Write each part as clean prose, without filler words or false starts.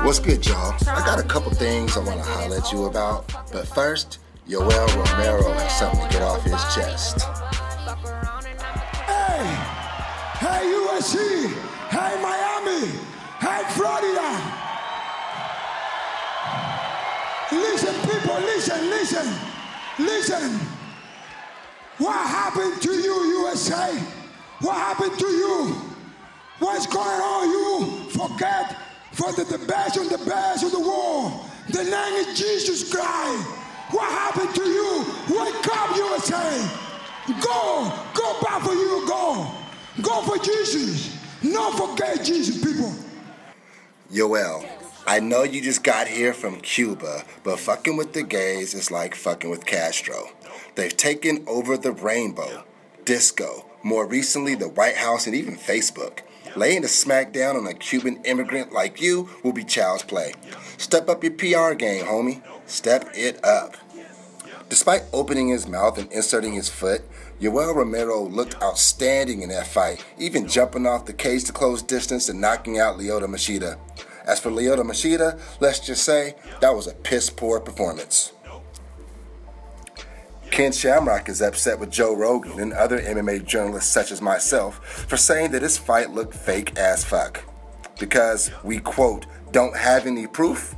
What's good, y'all? I got a couple things I want to holler at you about, but first, Yoel Romero has something to get off his chest. Hey USC, hey Miami, hey Florida. Listen people, listen. What happened to you, USA? What happened to you? What's going on? You forget for the best of the world. The name is Jesus Christ. What happened to you? Wake up, USA. Go back for you, go for Jesus. Don't forget Jesus, people. Yoel, I know you just got here from Cuba, but fucking with the gays is like fucking with Castro. They've taken over the rainbow, disco, more recently the White House and even Facebook. Laying a smackdown on a Cuban immigrant like you will be child's play. Step up your PR game, homie. Step it up. Despite opening his mouth and inserting his foot, Yoel Romero looked outstanding in that fight, even jumping off the cage to close distance and knocking out Lyoto Machida. As for Lyoto Machida, let's just say that was a piss-poor performance. Ken Shamrock is upset with Joe Rogan and other MMA journalists such as myself for saying that his fight looked fake as fuck. Because we, quote, don't have any proof.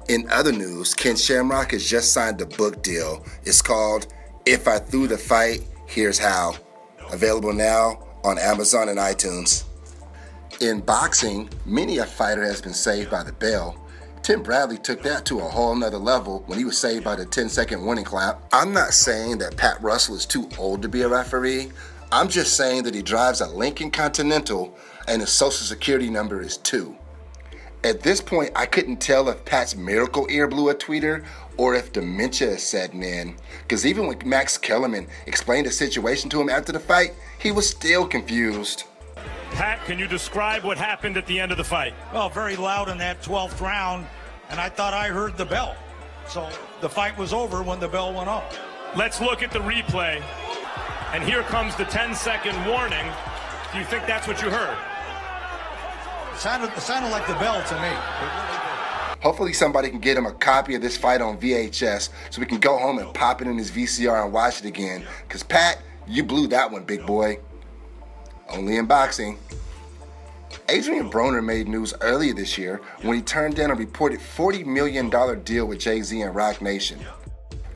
In other news, Ken Shamrock has just signed a book deal. It's called If I Threw the Fight, Here's How. Available now on Amazon and iTunes. In boxing, many a fighter has been saved by the bell. Tim Bradley took that to a whole nother level when he was saved by the 10-second warning clap. I'm not saying that Pat Russell is too old to be a referee. I'm just saying that he drives a Lincoln Continental and his social security number is 2. At this point, I couldn't tell if Pat's miracle ear blew a tweeter or if dementia is setting in. Because even when Max Kellerman explained the situation to him after the fight, he was still confused. Pat, can you describe what happened at the end of the fight? Well, very loud in that 12th round, and I thought I heard the bell. So the fight was over when the bell went off. Let's look at the replay. And here comes the 10-second warning. Do you think that's what you heard? It sounded like the bell to me. Hopefully somebody can get him a copy of this fight on VHS so we can go home and pop it in his VCR and watch it again. Because, Pat, you blew that one, big boy. Only in boxing. Adrien Broner made news earlier this year when he turned down a reported $40 million deal with Jay-Z and Roc Nation.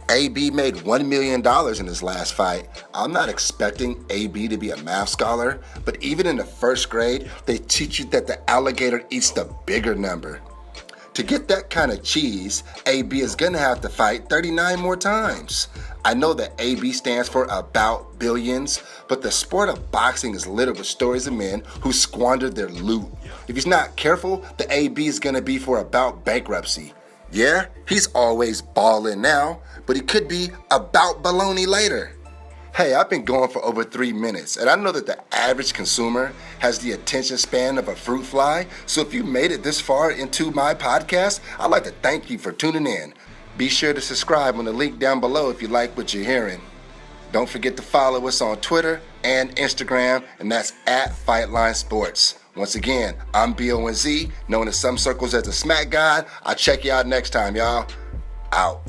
AB made $1 million in his last fight. I'm not expecting AB to be a math scholar, but even in the first grade, they teach you that the alligator eats the bigger number. To get that kind of cheese, AB is going to have to fight 39 more times. I know that AB stands for About Billions, but the sport of boxing is littered with stories of men who squandered their loot. If he's not careful, the AB is going to be for About Bankruptcy. Yeah, he's always balling now, but he could be About Bologna later. Hey, I've been going for over 3 minutes, and I know that the average consumer has the attention span of a fruit fly, so if you made it this far into my podcast, I'd like to thank you for tuning in. Be sure to subscribe on the link down below if you like what you're hearing. Don't forget to follow us on Twitter and Instagram, and that's at Fightline Sports. Once again, I'm Bonz, known in some circles as the Smack God. I'll check you out next time, y'all. Out.